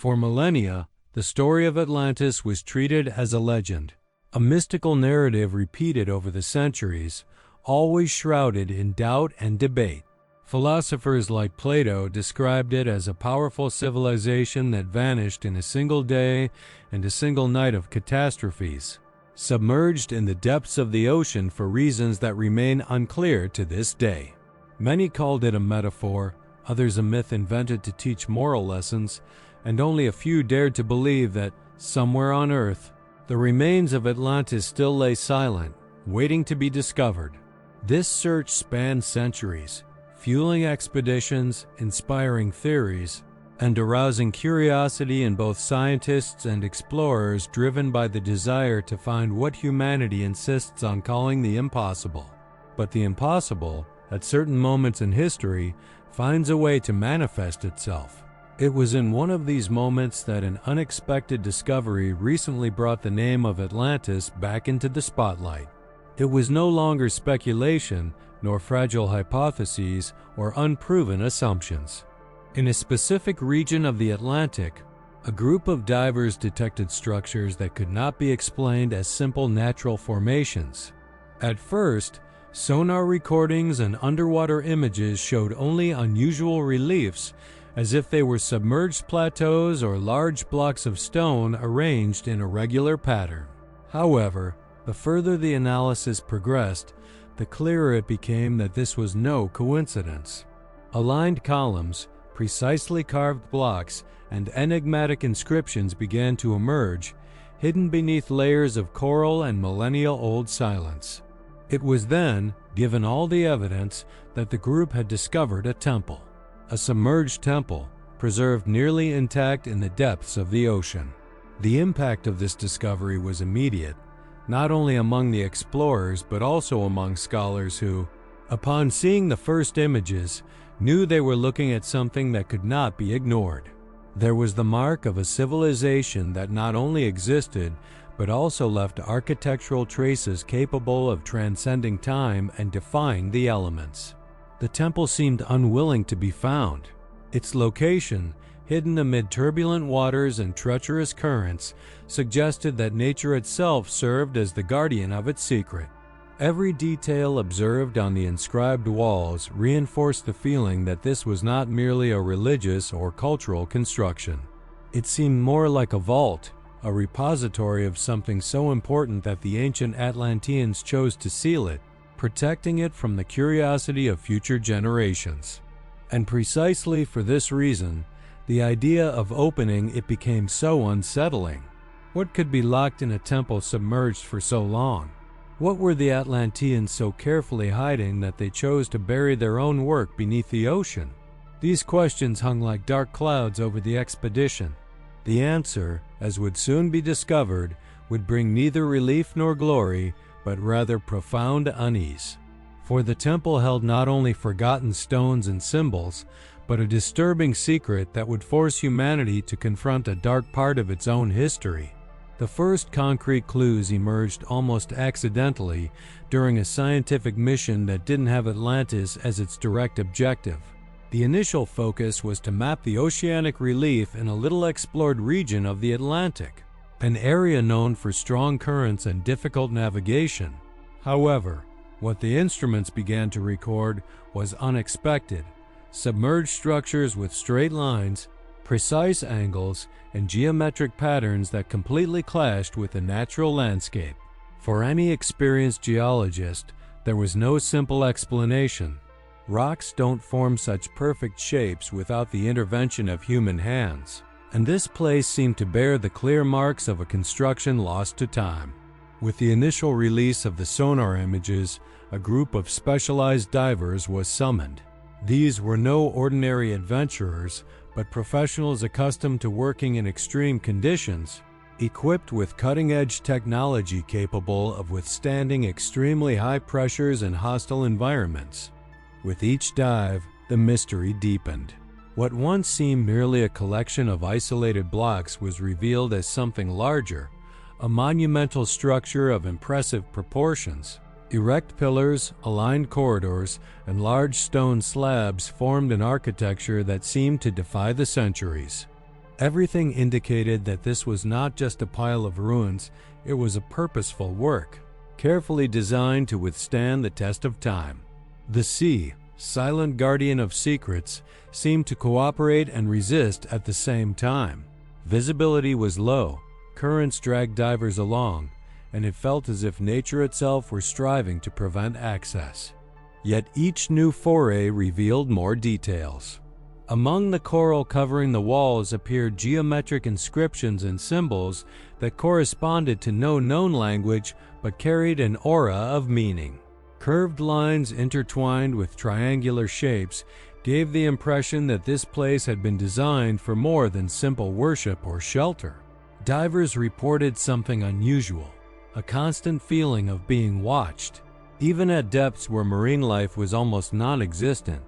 For millennia, the story of Atlantis was treated as a legend, a mystical narrative repeated over the centuries, always shrouded in doubt and debate. Philosophers like Plato described it as a powerful civilization that vanished in a single day and a single night of catastrophes, submerged in the depths of the ocean for reasons that remain unclear to this day. Many called it a metaphor, others a myth invented to teach moral lessons, and only a few dared to believe that, somewhere on Earth, the remains of Atlantis still lay silent, waiting to be discovered. This search spanned centuries, fueling expeditions, inspiring theories, and arousing curiosity in both scientists and explorers driven by the desire to find what humanity insists on calling the impossible. But the impossible, at certain moments in history, finds a way to manifest itself. It was in one of these moments that an unexpected discovery recently brought the name of Atlantis back into the spotlight. It was no longer speculation, nor fragile hypotheses or unproven assumptions. In a specific region of the Atlantic, a group of divers detected structures that could not be explained as simple natural formations. At first, sonar recordings and underwater images showed only unusual reliefs, as if they were submerged plateaus or large blocks of stone arranged in a regular pattern. However, the further the analysis progressed, the clearer it became that this was no coincidence. Aligned columns, precisely carved blocks, and enigmatic inscriptions began to emerge, hidden beneath layers of coral and millennial-old silence. It was then, given all the evidence, that the group had discovered a temple. A submerged temple, preserved nearly intact in the depths of the ocean. The impact of this discovery was immediate, not only among the explorers but also among scholars who, upon seeing the first images, knew they were looking at something that could not be ignored. There was the mark of a civilization that not only existed but also left architectural traces capable of transcending time and defying the elements. The temple seemed unwilling to be found. Its location, hidden amid turbulent waters and treacherous currents, suggested that nature itself served as the guardian of its secret. Every detail observed on the inscribed walls reinforced the feeling that this was not merely a religious or cultural construction. It seemed more like a vault, a repository of something so important that the ancient Atlanteans chose to seal it, protecting it from the curiosity of future generations. And precisely for this reason, the idea of opening it became so unsettling. What could be locked in a temple submerged for so long? What were the Atlanteans so carefully hiding that they chose to bury their own work beneath the ocean? These questions hung like dark clouds over the expedition. The answer, as would soon be discovered, would bring neither relief nor glory, but rather profound unease. For the temple held not only forgotten stones and symbols, but a disturbing secret that would force humanity to confront a dark part of its own history. The first concrete clues emerged almost accidentally during a scientific mission that didn't have Atlantis as its direct objective. The initial focus was to map the oceanic relief in a little-explored region of the Atlantic, an area known for strong currents and difficult navigation. However, what the instruments began to record was unexpected. Submerged structures with straight lines, precise angles, and geometric patterns that completely clashed with the natural landscape. For any experienced geologist, there was no simple explanation. Rocks don't form such perfect shapes without the intervention of human hands, and this place seemed to bear the clear marks of a construction lost to time. With the initial release of the sonar images, a group of specialized divers was summoned. These were no ordinary adventurers, but professionals accustomed to working in extreme conditions, equipped with cutting-edge technology capable of withstanding extremely high pressures and hostile environments. With each dive, the mystery deepened. What once seemed merely a collection of isolated blocks was revealed as something larger, a monumental structure of impressive proportions. Erect pillars, aligned corridors, and large stone slabs formed an architecture that seemed to defy the centuries. Everything indicated that this was not just a pile of ruins, it was a purposeful work, carefully designed to withstand the test of time. The sea, silent guardian of secrets, seemed to cooperate and resist at the same time. Visibility was low, currents dragged divers along, and it felt as if nature itself were striving to prevent access. Yet each new foray revealed more details. Among the coral covering the walls appeared geometric inscriptions and symbols that corresponded to no known language but carried an aura of meaning. Curved lines intertwined with triangular shapes gave the impression that this place had been designed for more than simple worship or shelter. Divers reported something unusual, a constant feeling of being watched, even at depths where marine life was almost non-existent.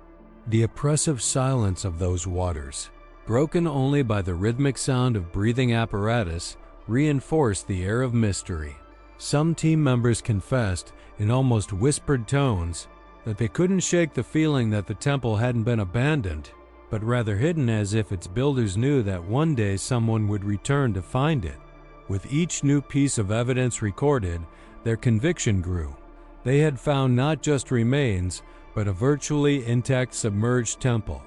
The oppressive silence of those waters, broken only by the rhythmic sound of breathing apparatus, reinforced the air of mystery. Some team members confessed, in almost whispered tones, that they couldn't shake the feeling that the temple hadn't been abandoned, but rather hidden, as if its builders knew that one day someone would return to find it. With each new piece of evidence recorded, their conviction grew. They had found not just remains, but a virtually intact submerged temple.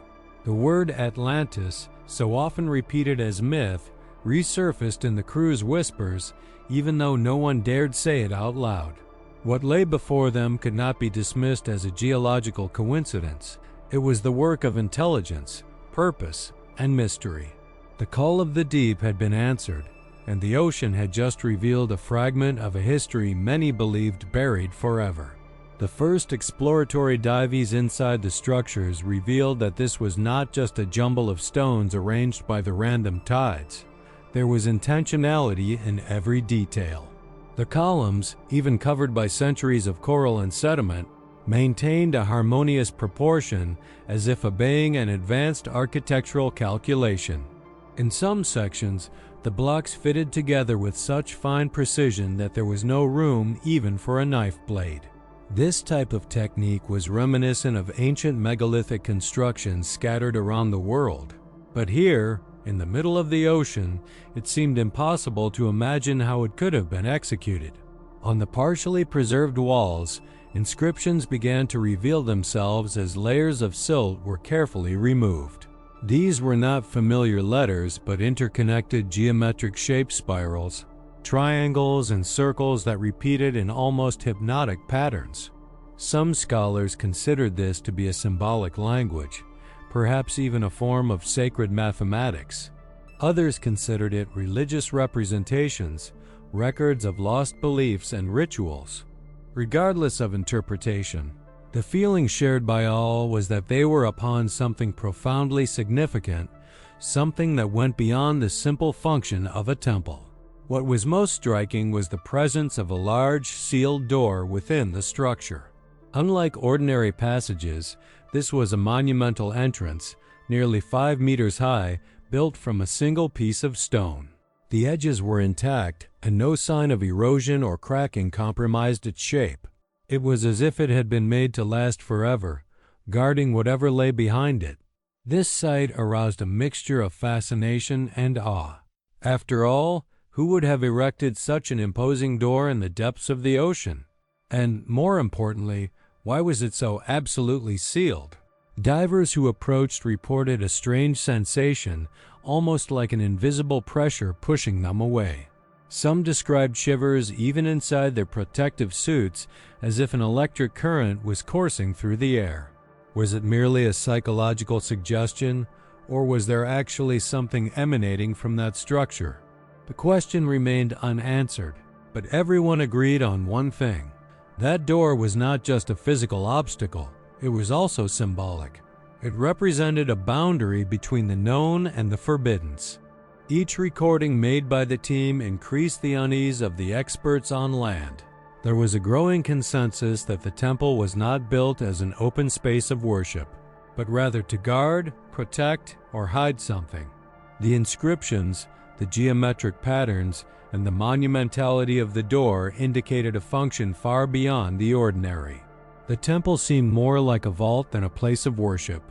The word Atlantis, so often repeated as myth, resurfaced in the crew's whispers, even though no one dared say it out loud. What lay before them could not be dismissed as a geological coincidence. It was the work of intelligence, purpose, and mystery. The call of the deep had been answered, and the ocean had just revealed a fragment of a history many believed buried forever. The first exploratory dives inside the structures revealed that this was not just a jumble of stones arranged by the random tides. There was intentionality in every detail. The columns, even covered by centuries of coral and sediment, maintained a harmonious proportion as if obeying an advanced architectural calculation. In some sections, the blocks fitted together with such fine precision that there was no room even for a knife blade. This type of technique was reminiscent of ancient megalithic constructions scattered around the world. But here, in the middle of the ocean, it seemed impossible to imagine how it could have been executed. On the partially preserved walls, inscriptions began to reveal themselves as layers of silt were carefully removed. These were not familiar letters, but interconnected geometric shape spirals, triangles and circles that repeated in almost hypnotic patterns. Some scholars considered this to be a symbolic language, perhaps even a form of sacred mathematics. Others considered it religious representations, records of lost beliefs and rituals. Regardless of interpretation, the feeling shared by all was that they were upon something profoundly significant, something that went beyond the simple function of a temple. What was most striking was the presence of a large, sealed door within the structure. Unlike ordinary passages, this was a monumental entrance, nearly 5 meters high, built from a single piece of stone. The edges were intact, and no sign of erosion or cracking compromised its shape. It was as if it had been made to last forever, guarding whatever lay behind it. This sight aroused a mixture of fascination and awe. After all, who would have erected such an imposing door in the depths of the ocean? And, more importantly, why was it so absolutely sealed? Divers who approached reported a strange sensation, almost like an invisible pressure pushing them away. Some described shivers even inside their protective suits, as if an electric current was coursing through the air. Was it merely a psychological suggestion, or was there actually something emanating from that structure? The question remained unanswered, but everyone agreed on one thing. That door was not just a physical obstacle, it was also symbolic. It represented a boundary between the known and the forbidden. Each recording made by the team increased the unease of the experts on land. There was a growing consensus that the temple was not built as an open space of worship, but rather to guard, protect, or hide something. The inscriptions, the geometric patterns, and the monumentality of the door indicated a function far beyond the ordinary. The temple seemed more like a vault than a place of worship.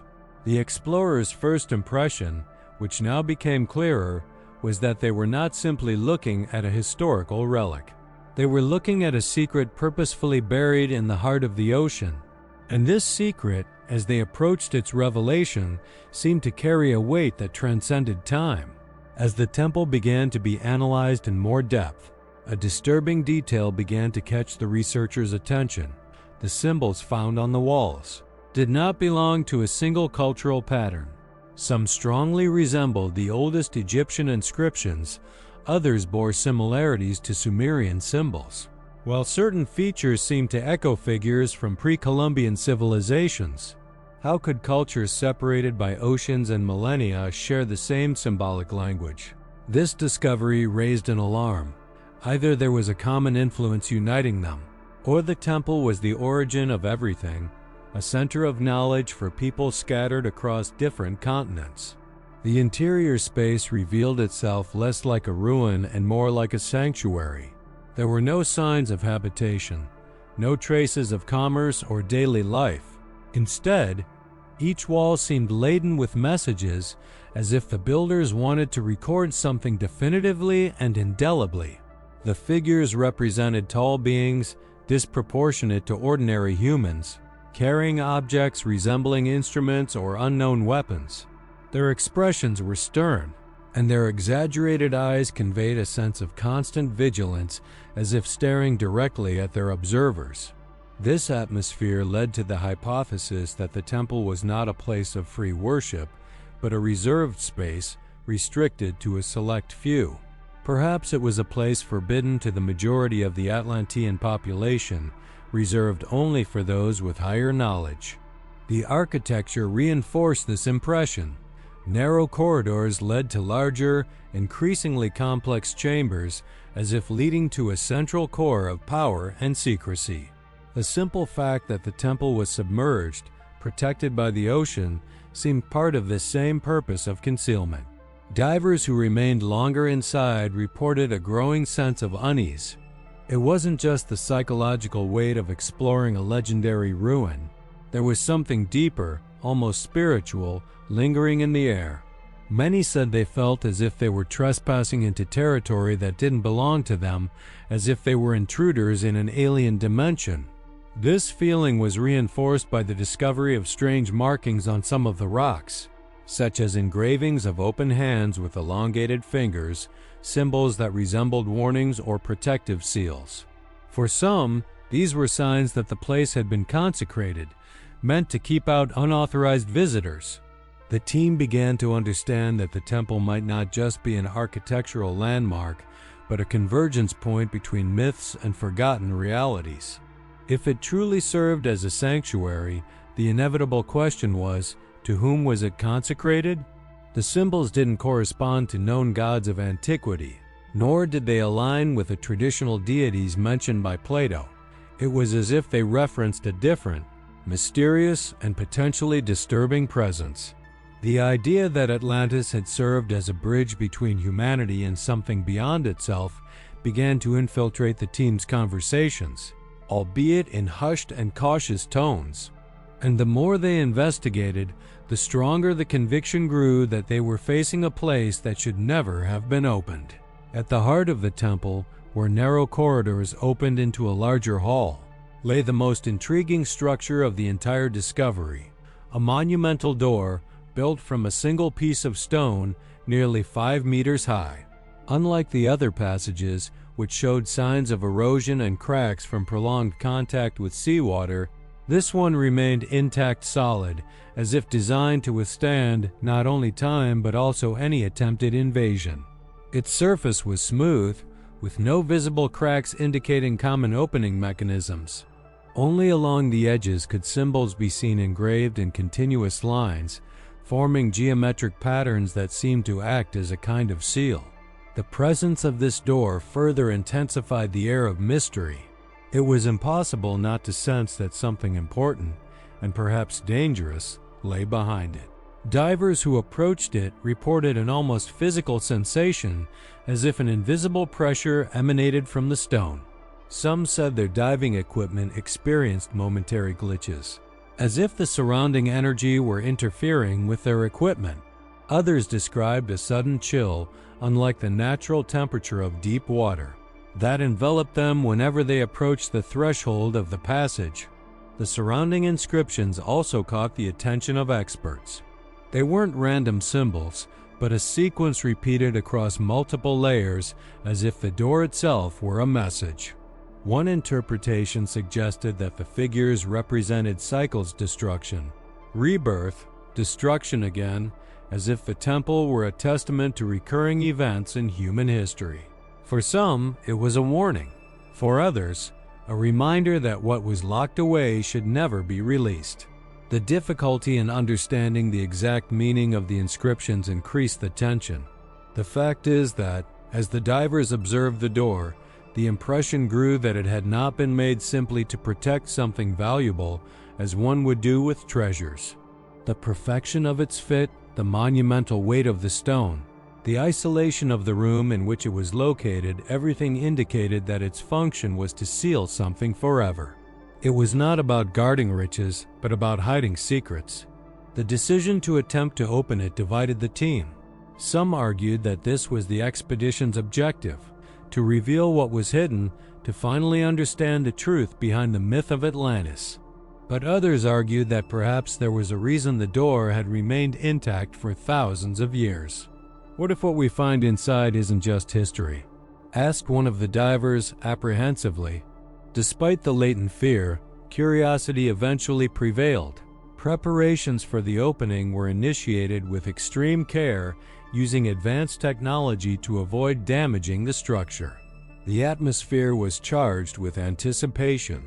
The explorers' first impression, which now became clearer, was that they were not simply looking at a historical relic. They were looking at a secret purposefully buried in the heart of the ocean. And this secret, as they approached its revelation, seemed to carry a weight that transcended time. As the temple began to be analyzed in more depth, a disturbing detail began to catch the researchers' attention. The symbols found on the walls did not belong to a single cultural pattern. Some strongly resembled the oldest Egyptian inscriptions, others bore similarities to Sumerian symbols, while certain features seemed to echo figures from pre-Columbian civilizations. How could cultures separated by oceans and millennia share the same symbolic language? This discovery raised an alarm. Either there was a common influence uniting them, or the temple was the origin of everything, a center of knowledge for people scattered across different continents. The interior space revealed itself less like a ruin and more like a sanctuary. There were no signs of habitation, no traces of commerce or daily life. Instead, each wall seemed laden with messages, as if the builders wanted to record something definitively and indelibly. The figures represented tall beings, disproportionate to ordinary humans, carrying objects resembling instruments or unknown weapons. Their expressions were stern, and their exaggerated eyes conveyed a sense of constant vigilance, as if staring directly at their observers. This atmosphere led to the hypothesis that the temple was not a place of free worship, but a reserved space restricted to a select few. Perhaps it was a place forbidden to the majority of the Atlantean population, reserved only for those with higher knowledge. The architecture reinforced this impression. Narrow corridors led to larger, increasingly complex chambers, as if leading to a central core of power and secrecy. The simple fact that the temple was submerged, protected by the ocean, seemed part of this same purpose of concealment. Divers who remained longer inside reported a growing sense of unease. It wasn't just the psychological weight of exploring a legendary ruin. There was something deeper, almost spiritual, lingering in the air. Many said they felt as if they were trespassing into territory that didn't belong to them, as if they were intruders in an alien dimension. This feeling was reinforced by the discovery of strange markings on some of the rocks, such as engravings of open hands with elongated fingers, symbols that resembled warnings or protective seals. For some, these were signs that the place had been consecrated, meant to keep out unauthorized visitors. The team began to understand that the temple might not just be an architectural landmark, but a convergence point between myths and forgotten realities. If it truly served as a sanctuary, the inevitable question was, to whom was it consecrated? The symbols didn't correspond to known gods of antiquity, nor did they align with the traditional deities mentioned by Plato. It was as if they referenced a different, mysterious, and potentially disturbing presence. The idea that Atlantis had served as a bridge between humanity and something beyond itself began to infiltrate the team's conversations, albeit in hushed and cautious tones. And the more they investigated, the stronger the conviction grew that they were facing a place that should never have been opened. At the heart of the temple, where narrow corridors opened into a larger hall, lay the most intriguing structure of the entire discovery, a monumental door built from a single piece of stone nearly 5 meters high. Unlike the other passages, which showed signs of erosion and cracks from prolonged contact with seawater, this one remained intact solid, as if designed to withstand not only time but also any attempted invasion. Its surface was smooth, with no visible cracks indicating common opening mechanisms. Only along the edges could symbols be seen engraved in continuous lines, forming geometric patterns that seemed to act as a kind of seal. The presence of this door further intensified the air of mystery. It was impossible not to sense that something important, and perhaps dangerous, lay behind it. Divers who approached it reported an almost physical sensation, as if an invisible pressure emanated from the stone. Some said their diving equipment experienced momentary glitches, as if the surrounding energy were interfering with their equipment. Others described a sudden chill, unlike the natural temperature of deep water, that enveloped them whenever they approached the threshold of the passage. The surrounding inscriptions also caught the attention of experts. They weren't random symbols, but a sequence repeated across multiple layers as if the door itself were a message. One interpretation suggested that the figures represented cycles: destruction, rebirth, destruction again, as if the temple were a testament to recurring events in human history. For some, it was a warning. For others, a reminder that what was locked away should never be released. The difficulty in understanding the exact meaning of the inscriptions increased the tension. The fact is that, as the divers observed the door, the impression grew that it had not been made simply to protect something valuable, as one would do with treasures. The perfection of its fit, the monumental weight of the stone, the isolation of the room in which it was located, everything indicated that its function was to seal something forever. It was not about guarding riches, but about hiding secrets. The decision to attempt to open it divided the team. Some argued that this was the expedition's objective, to reveal what was hidden, to finally understand the truth behind the myth of Atlantis. But others argued that perhaps there was a reason the door had remained intact for thousands of years. "What if what we find inside isn't just history?" asked one of the divers apprehensively. Despite the latent fear, curiosity eventually prevailed. Preparations for the opening were initiated with extreme care, using advanced technology to avoid damaging the structure. The atmosphere was charged with anticipation.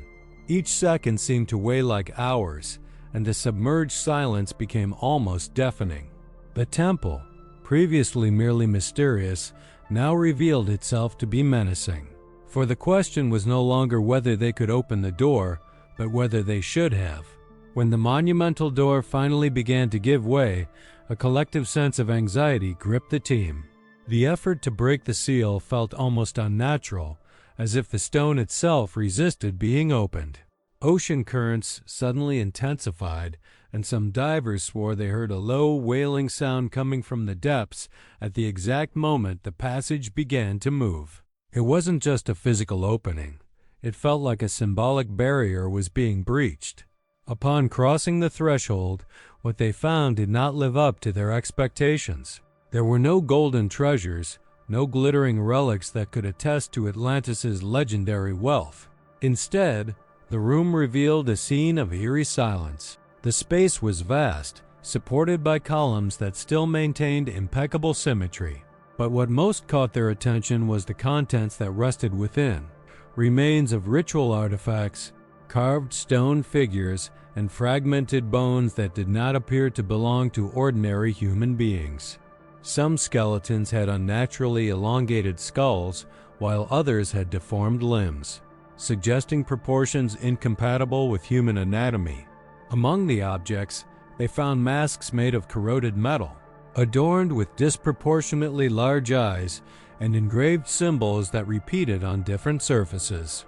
Each second seemed to weigh like hours, and the submerged silence became almost deafening. The temple, previously merely mysterious, now revealed itself to be menacing. For the question was no longer whether they could open the door, but whether they should have. When the monumental door finally began to give way, a collective sense of anxiety gripped the team. The effort to break the seal felt almost unnatural, as if the stone itself resisted being opened. Ocean currents suddenly intensified, and some divers swore they heard a low, wailing sound coming from the depths at the exact moment the passage began to move. It wasn't just a physical opening. It felt like a symbolic barrier was being breached. Upon crossing the threshold, what they found did not live up to their expectations. There were no golden treasures, no glittering relics that could attest to Atlantis's legendary wealth. Instead, the room revealed a scene of eerie silence. The space was vast, supported by columns that still maintained impeccable symmetry. But what most caught their attention was the contents that rested within: remains of ritual artifacts, carved stone figures, and fragmented bones that did not appear to belong to ordinary human beings. Some skeletons had unnaturally elongated skulls, while others had deformed limbs, suggesting proportions incompatible with human anatomy. Among the objects, they found masks made of corroded metal, adorned with disproportionately large eyes and engraved symbols that repeated on different surfaces.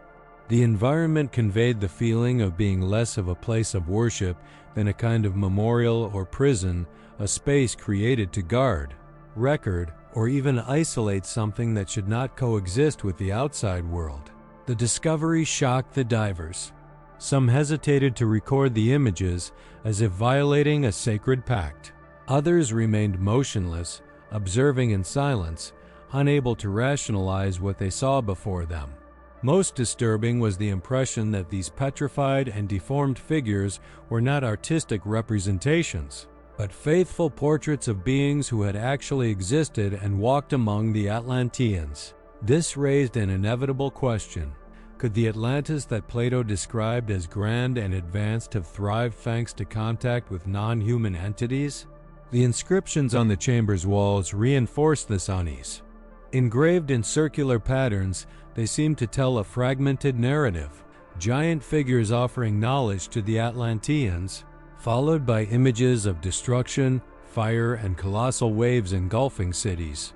The environment conveyed the feeling of being less of a place of worship than a kind of memorial or prison, a space created to guard, record, or even isolate something that should not coexist with the outside world. The discovery shocked the divers. Some hesitated to record the images, as if violating a sacred pact. Others remained motionless, observing in silence, unable to rationalize what they saw before them. Most disturbing was the impression that these petrified and deformed figures were not artistic representations, but faithful portraits of beings who had actually existed and walked among the Atlanteans. This raised an inevitable question. Could the Atlantis that Plato described as grand and advanced have thrived thanks to contact with non-human entities? The inscriptions on the chamber's walls reinforced this unease. Engraved in circular patterns, they seemed to tell a fragmented narrative, giant figures offering knowledge to the Atlanteans, followed by images of destruction, fire, and colossal waves engulfing cities.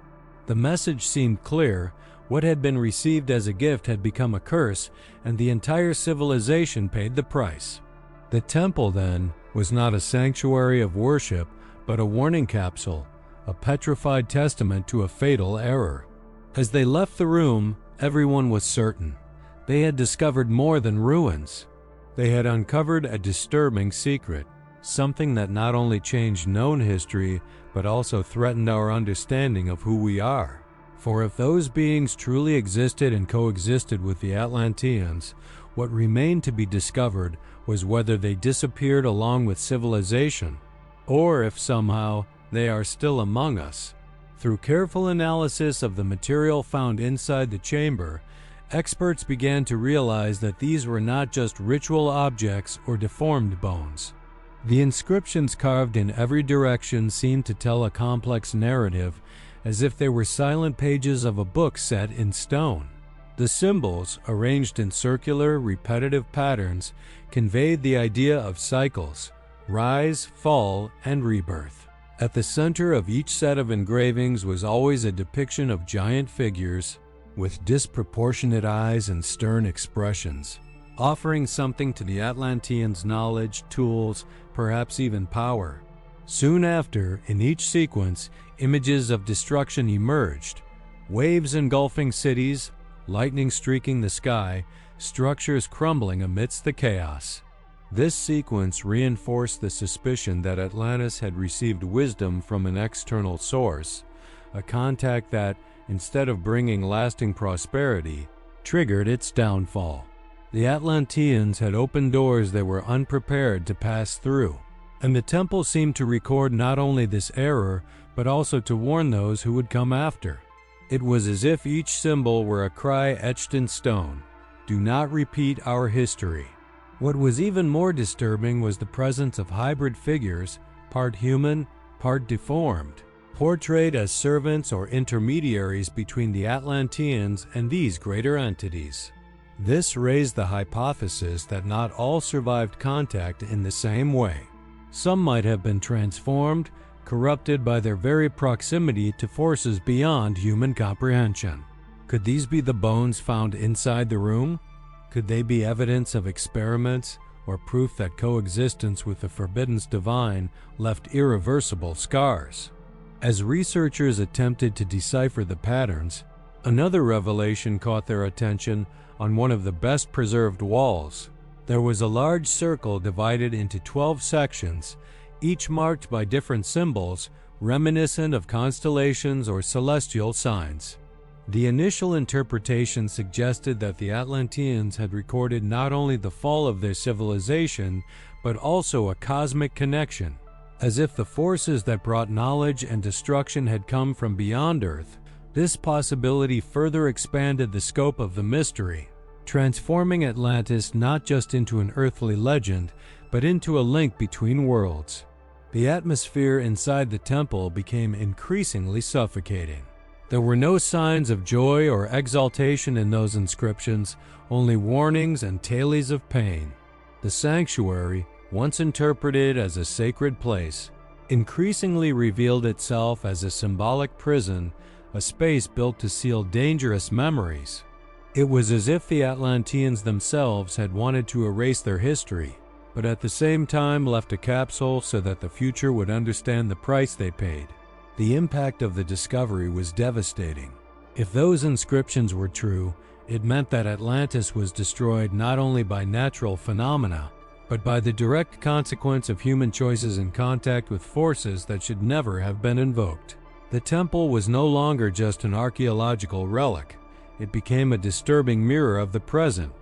The message seemed clear. What had been received as a gift had become a curse, and the entire civilization paid the price. The temple, then, was not a sanctuary of worship, but a warning capsule, a petrified testament to a fatal error. As they left the room, everyone was certain. They had discovered more than ruins. They had uncovered a disturbing secret, something that not only changed known history, but also threatened our understanding of who we are. For if those beings truly existed and coexisted with the Atlanteans, what remained to be discovered was whether they disappeared along with civilization, or if somehow they are still among us. Through careful analysis of the material found inside the chamber, experts began to realize that these were not just ritual objects or deformed bones. The inscriptions carved in every direction seemed to tell a complex narrative, as if they were silent pages of a book set in stone. The symbols, arranged in circular, repetitive patterns, conveyed the idea of cycles: rise, fall, and rebirth. At the center of each set of engravings was always a depiction of giant figures with disproportionate eyes and stern expressions, offering something to the Atlanteans' knowledge, tools, perhaps even power. Soon after, in each sequence, images of destruction emerged: waves engulfing cities, lightning streaking the sky, structures crumbling amidst the chaos. This sequence reinforced the suspicion that Atlantis had received wisdom from an external source, a contact that, instead of bringing lasting prosperity, triggered its downfall. The Atlanteans had opened doors they were unprepared to pass through, and the temple seemed to record not only this error, but also to warn those who would come after. It was as if each symbol were a cry etched in stone: "Do not repeat our history." What was even more disturbing was the presence of hybrid figures, part human, part deformed, portrayed as servants or intermediaries between the Atlanteans and these greater entities. This raised the hypothesis that not all survived contact in the same way. Some might have been transformed, corrupted by their very proximity to forces beyond human comprehension. Could these be the bones found inside the room? Could they be evidence of experiments, or proof that coexistence with the forbidden divine left irreversible scars? As researchers attempted to decipher the patterns, another revelation caught their attention on one of the best preserved walls. There was a large circle divided into 12 sections, each marked by different symbols reminiscent of constellations or celestial signs. The initial interpretation suggested that the Atlanteans had recorded not only the fall of their civilization, but also a cosmic connection, as if the forces that brought knowledge and destruction had come from beyond Earth. This possibility further expanded the scope of the mystery, transforming Atlantis not just into an earthly legend, but into a link between worlds. The atmosphere inside the temple became increasingly suffocating. There were no signs of joy or exaltation in those inscriptions, only warnings and tales of pain. The sanctuary, once interpreted as a sacred place, increasingly revealed itself as a symbolic prison, a space built to seal dangerous memories. It was as if the Atlanteans themselves had wanted to erase their history, but at the same time left a capsule so that the future would understand the price they paid. The impact of the discovery was devastating. If those inscriptions were true, it meant that Atlantis was destroyed not only by natural phenomena, but by the direct consequence of human choices in contact with forces that should never have been invoked. The temple was no longer just an archaeological relic. It became a disturbing mirror of the present,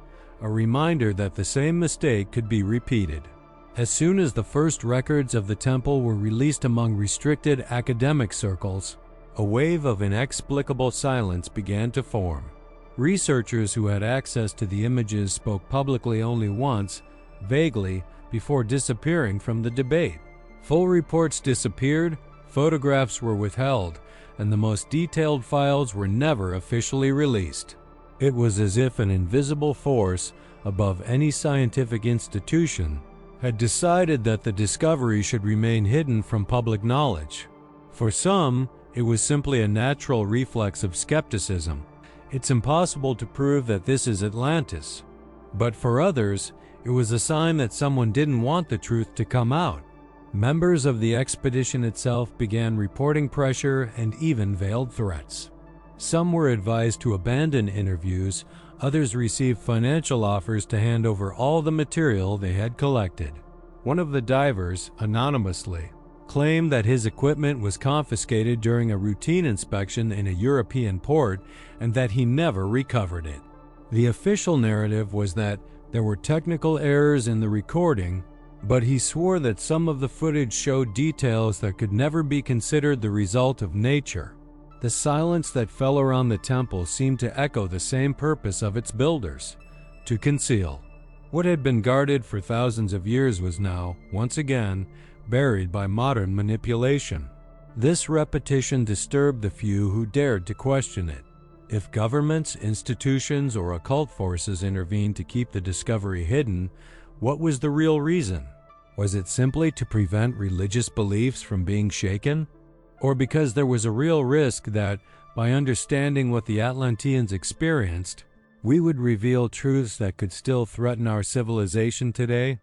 a reminder that the same mistake could be repeated. As soon as the first records of the temple were released among restricted academic circles, a wave of inexplicable silence began to form. Researchers who had access to the images spoke publicly only once, vaguely, before disappearing from the debate. Full reports disappeared, photographs were withheld, and the most detailed files were never officially released. It was as if an invisible force, above any scientific institution, had decided that the discovery should remain hidden from public knowledge. For some, it was simply a natural reflex of skepticism. It's impossible to prove that this is Atlantis. But for others, it was a sign that someone didn't want the truth to come out. Members of the expedition itself began reporting pressure and even veiled threats. Some were advised to abandon interviews, others received financial offers to hand over all the material they had collected. One of the divers, anonymously, claimed that his equipment was confiscated during a routine inspection in a European port and that he never recovered it. The official narrative was that there were technical errors in the recording, but he swore that some of the footage showed details that could never be considered the result of nature. The silence that fell around the temple seemed to echo the same purpose of its builders: to conceal. What had been guarded for thousands of years was now, once again, buried by modern manipulation. This repetition disturbed the few who dared to question it. If governments, institutions, or occult forces intervened to keep the discovery hidden, what was the real reason? Was it simply to prevent religious beliefs from being shaken? Or because there was a real risk that, by understanding what the Atlanteans experienced, we would reveal truths that could still threaten our civilization today?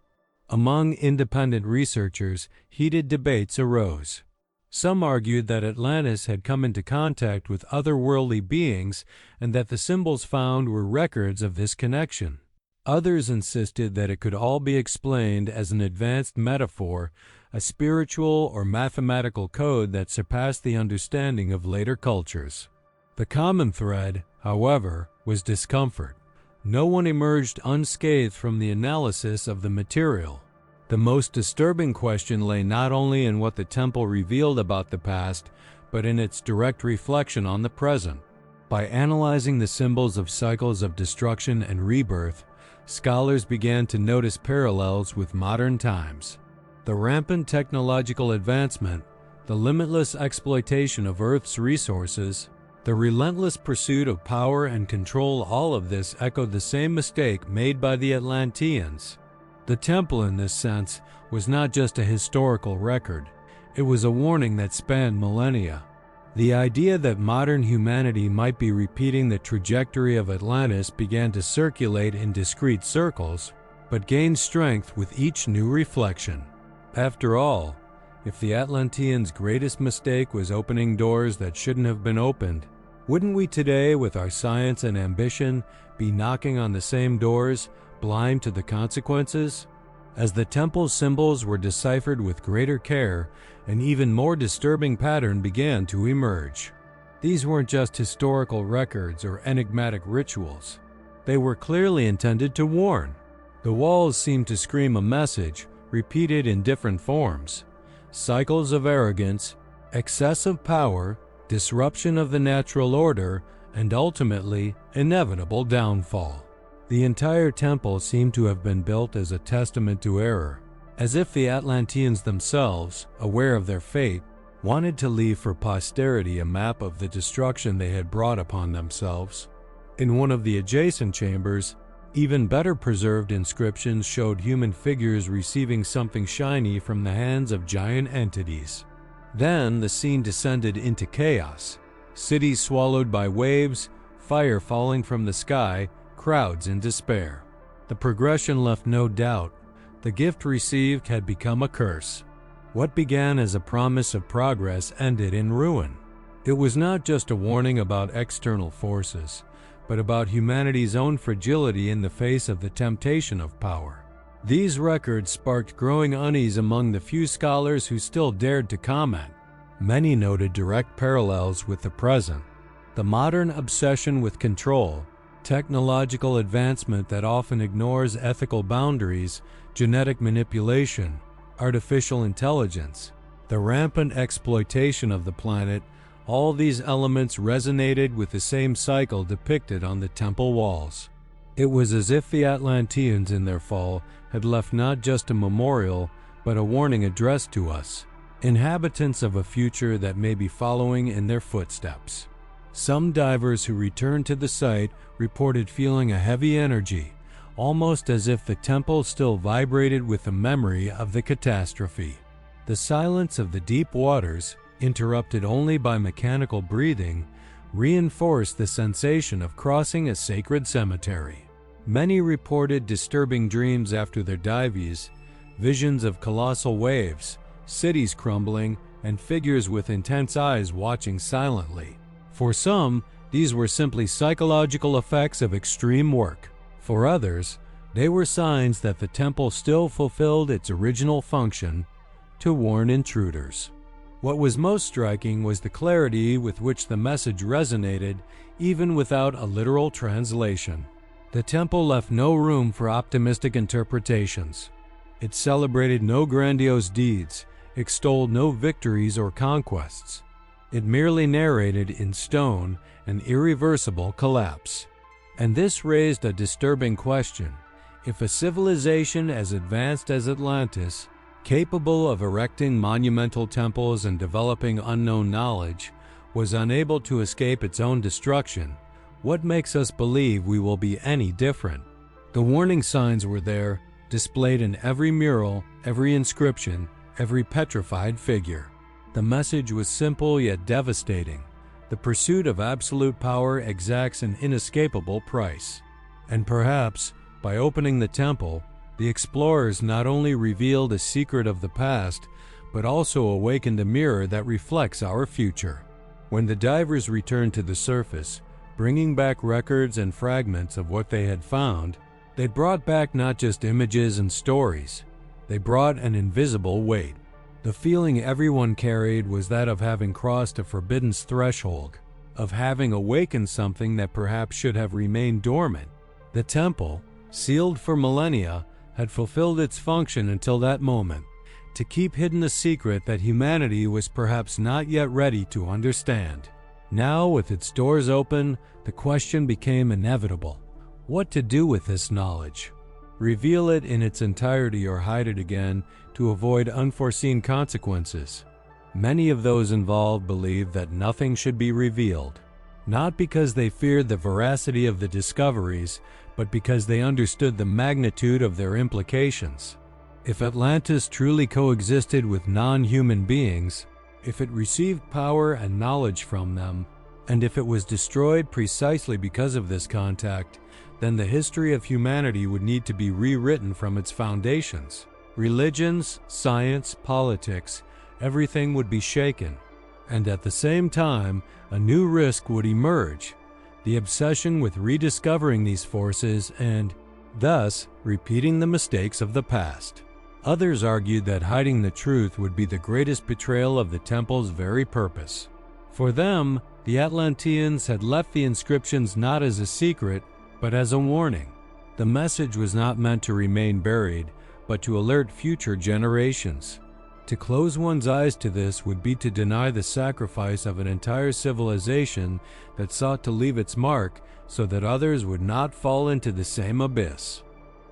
Among independent researchers, heated debates arose. Some argued that Atlantis had come into contact with otherworldly beings and that the symbols found were records of this connection. Others insisted that it could all be explained as an advanced metaphor, a spiritual or mathematical code that surpassed the understanding of later cultures. The common thread, however, was discomfort. No one emerged unscathed from the analysis of the material. The most disturbing question lay not only in what the temple revealed about the past, but in its direct reflection on the present. By analyzing the symbols of cycles of destruction and rebirth, scholars began to notice parallels with modern times. The rampant technological advancement, the limitless exploitation of Earth's resources, the relentless pursuit of power and control, all of this echoed the same mistake made by the Atlanteans. The temple, in this sense, was not just a historical record. It was a warning that spanned millennia. The idea that modern humanity might be repeating the trajectory of Atlantis began to circulate in discrete circles, but gained strength with each new reflection. After all, if the Atlanteans' greatest mistake was opening doors that shouldn't have been opened, wouldn't we today, with our science and ambition, be knocking on the same doors, blind to the consequences? As the temple's symbols were deciphered with greater care, an even more disturbing pattern began to emerge. These weren't just historical records or enigmatic rituals. They were clearly intended to warn. The walls seemed to scream a message, repeated in different forms: cycles of arrogance, excessive power, disruption of the natural order, and ultimately, inevitable downfall. The entire temple seemed to have been built as a testament to error, as if the Atlanteans themselves, aware of their fate, wanted to leave for posterity a map of the destruction they had brought upon themselves. In one of the adjacent chambers, even better preserved inscriptions showed human figures receiving something shiny from the hands of giant entities. Then the scene descended into chaos. Cities swallowed by waves, fire falling from the sky, crowds in despair. The progression left no doubt. The gift received had become a curse. What began as a promise of progress ended in ruin. It was not just a warning about external forces, but about humanity's own fragility in the face of the temptation of power. These records sparked growing unease among the few scholars who still dared to comment. Many noted direct parallels with the present. The modern obsession with control, technological advancement that often ignores ethical boundaries, genetic manipulation, artificial intelligence, the rampant exploitation of the planet, all these elements resonated with the same cycle depicted on the temple walls. It was as if the Atlanteans in their fall had left not just a memorial, but a warning addressed to us, inhabitants of a future that may be following in their footsteps. Some divers who returned to the site reported feeling a heavy energy, almost as if the temple still vibrated with the memory of the catastrophe. The silence of the deep waters, interrupted only by mechanical breathing, reinforced the sensation of crossing a sacred cemetery. Many reported disturbing dreams after their dives, visions of colossal waves, cities crumbling, and figures with intense eyes watching silently. For some, these were simply psychological effects of extreme work. For others, they were signs that the temple still fulfilled its original function: to warn intruders. What was most striking was the clarity with which the message resonated, even without a literal translation. The temple left no room for optimistic interpretations. It celebrated no grandiose deeds, extolled no victories or conquests. It merely narrated in stone an irreversible collapse. And this raised a disturbing question. If a civilization as advanced as Atlantis, capable of erecting monumental temples and developing unknown knowledge, was unable to escape its own destruction, what makes us believe we will be any different? The warning signs were there, displayed in every mural, every inscription, every petrified figure. The message was simple yet devastating. The pursuit of absolute power exacts an inescapable price. And perhaps, by opening the temple, the explorers not only revealed a secret of the past, but also awakened a mirror that reflects our future. When the divers returned to the surface, bringing back records and fragments of what they had found, they brought back not just images and stories. They brought an invisible weight. The feeling everyone carried was that of having crossed a forbidden threshold, of having awakened something that perhaps should have remained dormant. The temple, sealed for millennia, had fulfilled its function until that moment, to keep hidden a secret that humanity was perhaps not yet ready to understand. Now, with its doors open, the question became inevitable: what to do with this knowledge? Reveal it in its entirety or hide it again to avoid unforeseen consequences? Many of those involved believed that nothing should be revealed, not because they feared the veracity of the discoveries, but because they understood the magnitude of their implications. If Atlantis truly coexisted with non-human beings, if it received power and knowledge from them, and if it was destroyed precisely because of this contact, then the history of humanity would need to be rewritten from its foundations. Religions, science, politics, everything would be shaken. And at the same time, a new risk would emerge: the obsession with rediscovering these forces and, thus, repeating the mistakes of the past. Others argued that hiding the truth would be the greatest betrayal of the temple's very purpose. For them, the Atlanteans had left the inscriptions not as a secret, but as a warning. The message was not meant to remain buried, but to alert future generations. To close one's eyes to this would be to deny the sacrifice of an entire civilization that sought to leave its mark so that others would not fall into the same abyss.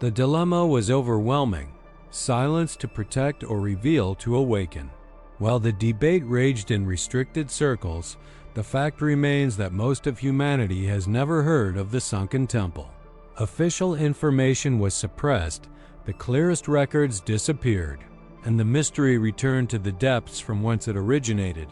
The dilemma was overwhelming: silence to protect or reveal to awaken. While the debate raged in restricted circles, the fact remains that most of humanity has never heard of the Sunken Temple. Official information was suppressed, the clearest records disappeared, and the mystery returned to the depths from whence it originated.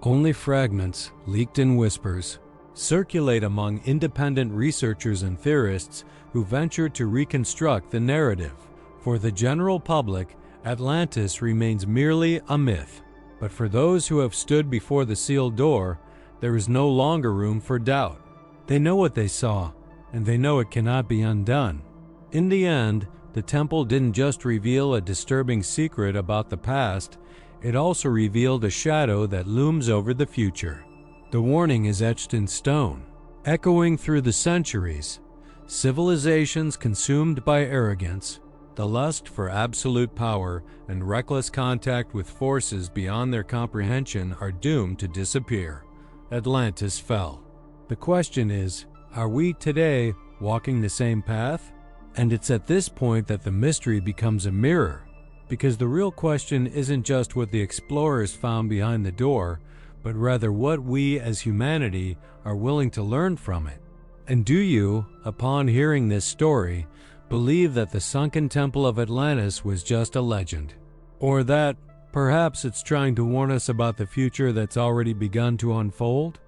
Only fragments, leaked in whispers, circulate among independent researchers and theorists who venture to reconstruct the narrative. For the general public, Atlantis remains merely a myth. But for those who have stood before the sealed door, there is no longer room for doubt. They know what they saw, and they know it cannot be undone. In the end, the temple didn't just reveal a disturbing secret about the past, it also revealed a shadow that looms over the future. The warning is etched in stone, echoing through the centuries. Civilizations consumed by arrogance, the lust for absolute power, and reckless contact with forces beyond their comprehension are doomed to disappear. Atlantis fell. The question is, are we today walking the same path? And it's at this point that the mystery becomes a mirror, because the real question isn't just what the explorers found behind the door, but rather what we as humanity are willing to learn from it. And do you, upon hearing this story, believe that the Sunken Temple of Atlantis was just a legend? Or that perhaps it's trying to warn us about the future that's already begun to unfold?